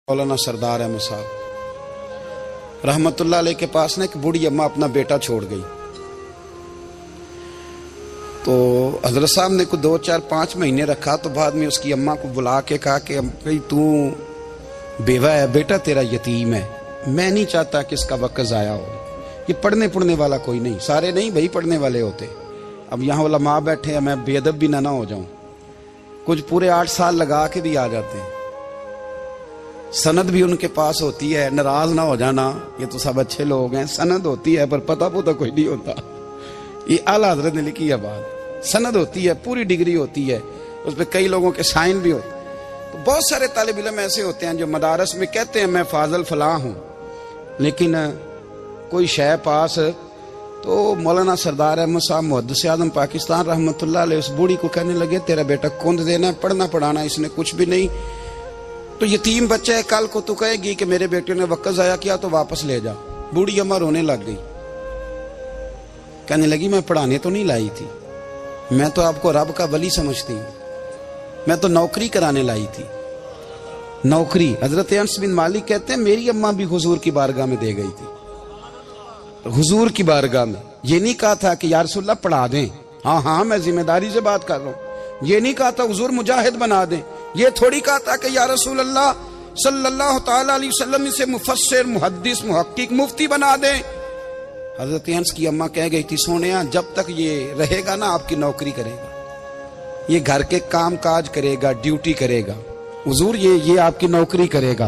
मौलाना सरदार अहमद साहब रहमतुल्लाह अलैह के पास ना एक बूढ़ी अम्मा अपना बेटा छोड़ गई। तो हजरत साहब ने को 2, 4, 5 महीने रखा। तो बाद में उसकी अम्मा को बुला के कहा कि भाई तू बेवा है, बेटा तेरा यतीम है, मैं नहीं चाहता कि इसका वक्त ज़ाया हो। ये पढ़ने वाला कोई नहीं, सारे नहीं भाई पढ़ने वाले होते। अब यहाँ उलमा बैठे हैं, मैं बेअदब भी ना हो जाऊँ। कुछ पूरे 8 साल लगा के भी आ जाते हैं, सनद भी उनके पास होती है। नाराज ना हो जाना, ये तो सब अच्छे लोग हैं। सनद होती है पर पता कोई नहीं होता। ये आला हजरत ने लिखी है बात। सनद होती है, पूरी डिग्री होती है, उस पर कई लोगों के साइन भी होते। तो बहुत सारे तालिब इल्म ऐसे होते हैं जो मदारस में कहते हैं मैं फाजल फलां हूँ, लेकिन कोई शय पास। तो मौलाना सरदार अहमद साहब मुहद्दिस आज़म पाकिस्तान रहमतुल्लाह अलैह उस बूढ़ी को कहने लगे तेरा बेटा कुंद देना है, पढ़ना पढ़ाना इसने कुछ भी नहीं। तो यतीम बच्चा है, कल को तू कहेगी कि मेरे बेटे ने वक्त ज़ाया किया तो वापस ले जा। बूढ़ी अम्मा रोने लग गई, कहने लगी मैं पढ़ाने तो नहीं लाई थी, मैं तो आपको रब का वली समझती हूँ, मैं तो नौकरी कराने लाई थी। नौकरी हजरत अनस बिन मालिक कहते हैं मेरी अम्मा भी हुजूर की बारगाह में दे गई थी। हुजूर की बारगाह में ये नहीं कहा था कि या रसूलल्लाह पढ़ा दें, हाँ हाँ मैं जिम्मेदारी से बात कर रहा हूँ। ये नहीं कहा था हुजूर मुजाहिद बना दें, ये थोड़ी कहा था कि या रसूल अल्लाह सल्लल्लाहु ताला अलैहि वसल्लम से मुफस्सिर मुहद्दिस मुहक्किक मुफ्ती बना दें। हजरत अनस की अम्मा कह गई थी सोनिया जब तक ये रहेगा ना आपकी नौकरी करेगा, ये घर के काम काज करेगा, ड्यूटी करेगा, हुजूर ये आपकी नौकरी करेगा।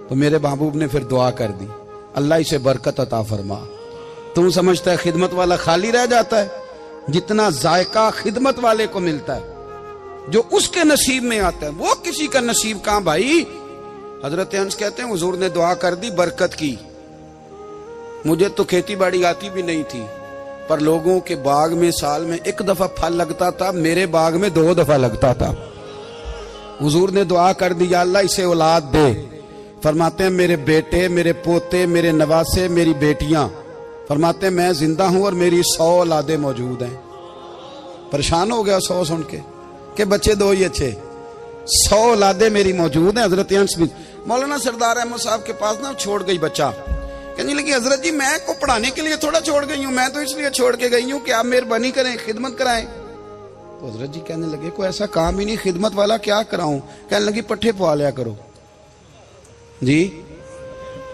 तो मेरे महबूब ने फिर दुआ कर दी, अल्लाह इसे बरकत अता फरमा। तुम समझता है खिदमत वाला खाली रह जाता है? जितना जायका खिदमत वाले को मिलता है, जो उसके नसीब में आता है, वो किसी का नसीब कहां भाई। हजरत अनस कहते हैं हुजूर ने दुआ कर दी, बरकत की। मुझे तो खेती बाड़ी आती भी नहीं थी, पर लोगों के बाग में साल में 1 दफा फल लगता था, मेरे बाग में 2 दफा लगता था। हुजूर ने दुआ कर दी अल्लाह इसे औलाद दे। फरमाते हैं मेरे बेटे, मेरे पोते, मेरे नवासे, मेरी बेटियां, फरमाते हैं मैं जिंदा हूं और मेरी 100 औलादे मौजूद हैं। परेशान हो गया 100 सुन के बच्चे 2 ही अच्छे, 100 औलादे मेरी मौजूद हैं। हजरत अनस बिन मौलाना सरदार अहमद साहब के पास ना छोड़ गई बच्चा, कहने लगी हजरत जी मैं को पढ़ाने के लिए थोड़ा छोड़ गई हूँ, मैं तो इसलिए छोड़ के गई हूँ कि आप मेहरबानी करें, खिदमत कराएं। तो हजरत जी कहने लगे कोई ऐसा काम ही नहीं, खिदमत वाला क्या कराऊं। कहने लगी पट्ठे पवा लिया करो जी।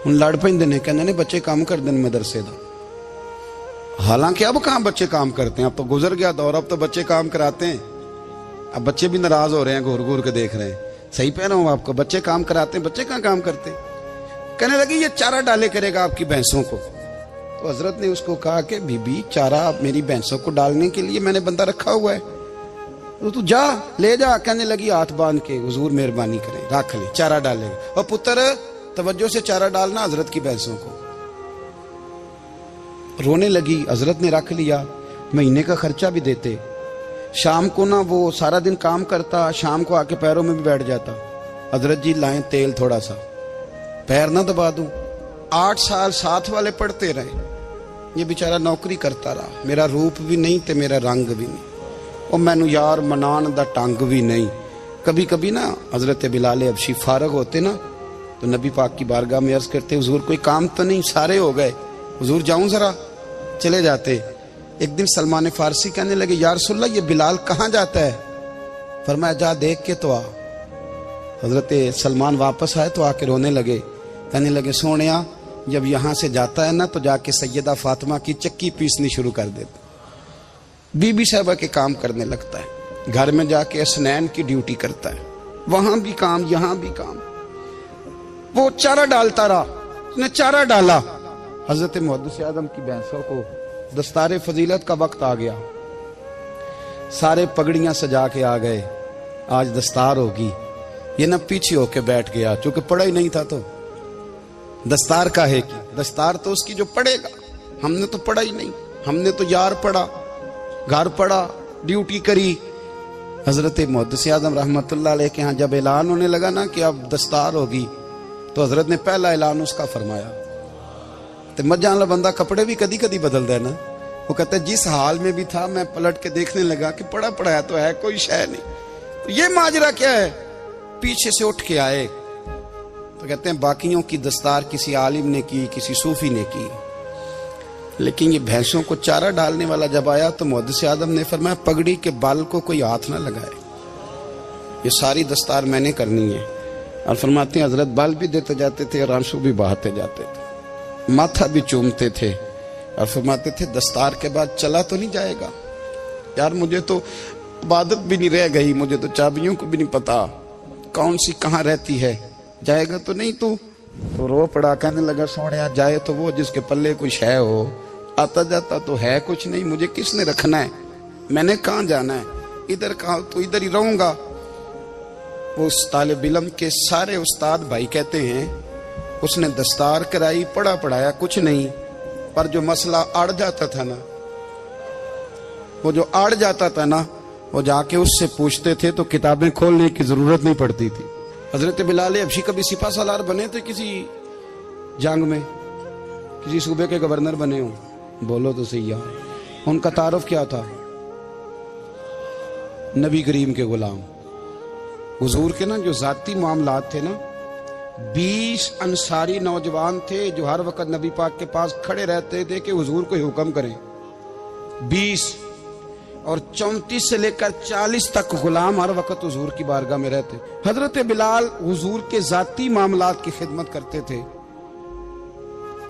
उन लड़ पेंदे ने, कहने ने बच्चे काम कर दें मदरसे का। हालांकि अब कहाँ बच्चे काम करते हैं, अब तो गुजर गया दौर, अब तो बच्चे काम कराते हैं। अब बच्चे भी नाराज हो रहे हैं, घूर घूर के देख रहे हैं। सही पह रहा हूं आपको, बच्चे काम कराते हैं, बच्चे कहाँ काम करते। कहने लगी ये चारा डाले करेगा आपकी भैंसों को। तो हजरत ने उसको कहा कि बीबी चारा मेरी भैंसों को डालने के लिए मैंने बंदा रखा हुआ है, तो तू जा ले जा। कहने लगी हाथ बांध के हुजूर मेहरबानी करें रख ले, चारा डालेगा। और पुत्र तवज्जो से चारा डालना हजरत की भैंसों को। रोने लगी, हजरत ने रख लिया, महीने का खर्चा भी देते। शाम को ना वो सारा दिन काम करता, शाम को आके पैरों में भी बैठ जाता, हजरत जी लाएं तेल थोड़ा सा, पैर ना दबा दूं। 8 साल साथ वाले पढ़ते रहे, ये बेचारा नौकरी करता रहा। मेरा रूप भी नहीं ते मेरा रंग भी नहीं, और मैनू यार मनान दा टंग भी नहीं। कभी कभी ना हजरत बिलाल हबशी फारग होते ना, तो नबी पाक की बारगाह में अर्ज करते हुजूर कोई काम तो नहीं, सारे हो गए, हुजूर जाऊं जरा, चले जाते। एक दिन सलमान फारसी कहने लगे या रसूलल्लाह ये बिलाल कहाँ जाता है। फरमाया जा देख के तो आ। हजरत सलमान वापस आए तो आके रोने लगे, कहने लगे सोनिया जब यहाँ से जाता है ना तो जाके सैयदा फातिमा की चक्की पीसनी शुरू कर देता, बीबी साहबा के काम करने लगता है, घर में जाके असनैन की ड्यूटी करता है, वहां भी काम यहाँ भी काम। वो चारा डालता रहा, उसने चारा डाला। हजरत मुहद्दिस आज़म की भैंसों को दस्तारे फजीलत का वक्त आ गया, सारे पगड़ियां सजा के आ गए, आज दस्तार होगी। ये ना पीछे होके बैठ गया, चूंकि पढ़ा ही नहीं था तो दस्तार का है कि दस्तार तो उसकी जो पढ़ेगा, हमने तो पढ़ा ही नहीं, हमने तो यार पढ़ा, घर पढ़ा, ड्यूटी करी। हजरत मुहद्दिस आज़म रहमतुल्लाह अलैह के यहाँ जब ऐलान होने लगा ना कि अब दस्तार होगी, तो हजरत ने पहला ऐलान उसका फरमाया। तो मजा वाला बंदा कपड़े भी कदी कदी बदलता है ना, वो कहता है जिस हाल में भी था मैं पलट के देखने लगा कि पढ़ा पढ़ाया तो है, कोई शय नहीं। तो ये माजरा क्या है, पीछे से उठ के आए तो कहते हैं बाकियों की दस्तार किसी आलिम ने की, किसी सूफी ने की, लेकिन ये भैंसों को चारा डालने वाला जब आया तो मुहद्दिस आदम ने फरमाया पगड़ी के बाल को कोई हाथ ना लगाए, ये सारी दस्तार मैंने करनी है। और फरमाते हैं हजरत बाल भी देते जाते थे और आंसू भी बहाते जाते थे, माथा भी चूमते थे और फरमाते थे दस्तार के बाद चला तो नहीं जाएगा यार, मुझे तो इबादत भी नहीं रह गई, मुझे तो चाबियों को भी नहीं पता कौन सी कहाँ रहती है, जाएगा तो नहीं तू? तो रो पड़ा, कहने लगा सोनिया जाए तो वो जिसके पल्ले कुछ है हो, आता जाता तो है कुछ नहीं, मुझे किसने रखना है, मैंने कहाँ जाना है, इधर कहा तो इधर ही रहूंगा। वो उस तालिब इल्म के सारे उस्ताद भाई कहते हैं उसने दस्तार कराई, पढ़ा पढ़ाया कुछ नहीं, पर जो मसला अड़ जाता था ना, वो जो अड़ जाता था ना, वो जाके उससे पूछते थे तो किताबें खोलने की जरूरत नहीं पड़ती थी। हजरत बिलाल हबशी कभी सिपा सालार बने थे किसी जंग में, किसी सूबे के गवर्नर बने हो? बोलो तो सही यार, उनका तारुफ क्या था? नबी करीम के गुलाम। हुजूर के ना जो जाती मामलात थे ना, 20 अंसारी नौजवान थे जो हर वक्त नबी पाक के पास खड़े रहते थे कि हुजूर को हुक्म करें, 20, और 34 से लेकर 40 तक गुलाम हर वक्त हुजूर की बारगाह में रहते। हजरत बिलाल हुजूर के जाती मामलात की खिदमत करते थे,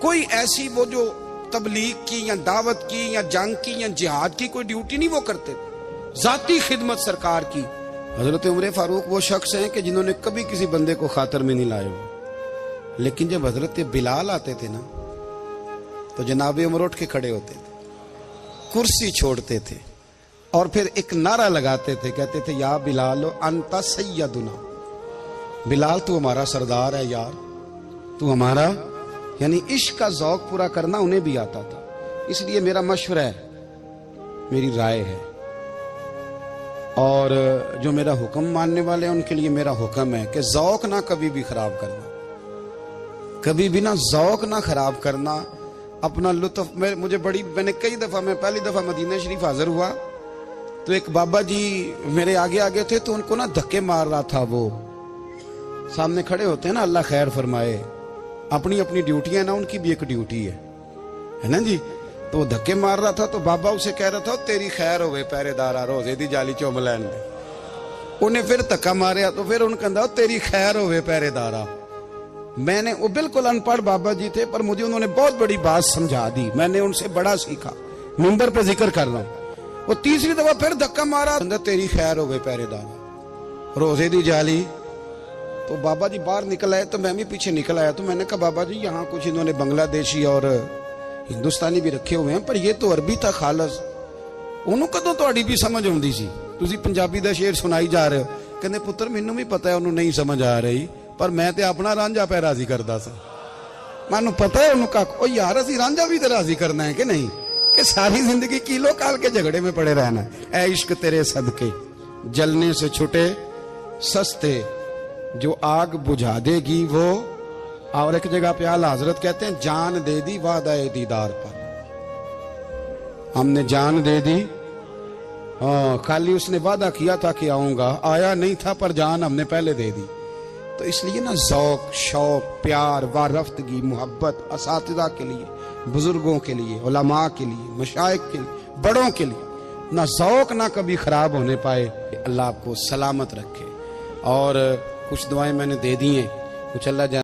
कोई ऐसी वो जो तबलीग की या दावत की या जंग की या जिहाद की कोई ड्यूटी नहीं वो करते थे, जाती खिदमत सरकार की। हजरत उमर फारूक वो शख्स हैं कि जिन्होंने कभी किसी बंदे को खातर में नहीं लाए हो, लेकिन जब हजरत बिलाल आते थे ना तो जनाब उमर उठ के खड़े होते थे, कुर्सी छोड़ते थे और फिर एक नारा लगाते थे, कहते थे या बिलाल अंता सैयदुना, बिलाल तू हमारा सरदार है यार, तू हमारा। यानी इश्क का ज़ौक पूरा करना उन्हें भी आता था। इसलिए मेरा मशवरा है, मेरी राय है, और जो मेरा हुक्म मानने वाले हैं उनके लिए मेरा हुक्म है कि ज़ौक ना कभी भी खराब करना, कभी भी ना ज़ौक ना खराब करना, अपना लुत्फ। मैंने कई दफ़ा, मैं पहली दफ़ा मदीना शरीफ हाजिर हुआ तो एक बाबा जी मेरे आगे आगे थे, तो उनको ना धक्के मार रहा था। वो सामने खड़े होते हैं ना, अल्लाह खैर फरमाए, अपनी अपनी ड्यूटी है ना, उनकी भी एक ड्यूटी है ना जी। तो वो धक्के मार रहा था तो बाबा उसे कह रहा था तेरी खैर होवे पहरेदारा, रोजे दी जाली चुम लैन दे। उन्हें फिर धक्का मारिया तो फिर उन्हें कहता तेरी खैर होवे पहरेदारा। मैंने, वो बिल्कुल अनपढ़ बाबा जी थे, पर मुझे उन्होंने बहुत बड़ी बात समझा दी, मैंने उनसे बड़ा सीखा, मिंबर पे जिक्र कर रहा हूं। वो तीसरी दफा फिर धक्का मारा, तेरी खैर होवे पहरेदारा, रोजे दी जाली। तो बाबा जी बाहर निकल आए तो मैं भी पीछे निकल आया। तो मैंने कहा बाबा जी यहाँ कुछ इन्होंने बांग्लादेशी और हिंदुस्तानी भी रखे हुए हैं, पर ये तो अरबी था खालस, ਉਹਨੂੰ ਕਦੋਂ ਤੁਹਾਡੀ ਵੀ ਸਮਝ ਆਉਂਦੀ ਸੀ? ਤੁਸੀਂ ਪੰਜਾਬੀ ਦਾ ਸ਼ੇਰ ਸੁਣਾਈ ਜਾ ਰਹੇ ਹੋ। ਕਹਿੰਦੇ ਪੁੱਤਰ ਮੈਨੂੰ ਵੀ ਪਤਾ ਹੈ ਉਹਨੂੰ ਨਹੀਂ ਸਮਝ ਆ ਰਹੀ, ਪਰ ਮੈਂ ਤੇ ਆਪਣਾ ਰਾਂਝਾ ਪੈ ਰਾਜ਼ੀ ਕਰਦਾ ਸੀ। ਮੈਨੂੰ ਪਤਾ ਹੈ ਉਹਨੂੰ ਕੱਖ, ਉਹ ਯਾਰ ਅਸੀਂ ਰਾਂਝਾ ਵੀ ਤੇ ਰਾਜ਼ੀ ਕਰਨਾ ਹੈ ਕਿ ਨਹੀਂ, कि सारी जिंदगी किलो काल के झगड़े में पड़े रहना है। ऐ इश्क तेरे सदके जलने से छुटे सस्ते, जो आग बुझा देगी वो। और एक जगह पे आला हजरत कहते हैं जान दे दी वादा दीदार पर, हमने जान दे दी। हाँ, खाली उसने वादा किया था कि आऊंगा, आया नहीं था, पर जान हमने पहले दे दी। तो इसलिए ना ज़ौक, शौक, प्यार, वारफ्तगी, मोहब्बत असातिज़ा के लिए, बुजुर्गों के लिए, उलमा के लिए, मशाइख के लिए, बड़ों के लिए ना ज़ौक ना कभी खराब होने पाए। अल्लाह आपको सलामत रखे। और कुछ दुआएं मैंने दे दी हैं, कुछ अल्लाह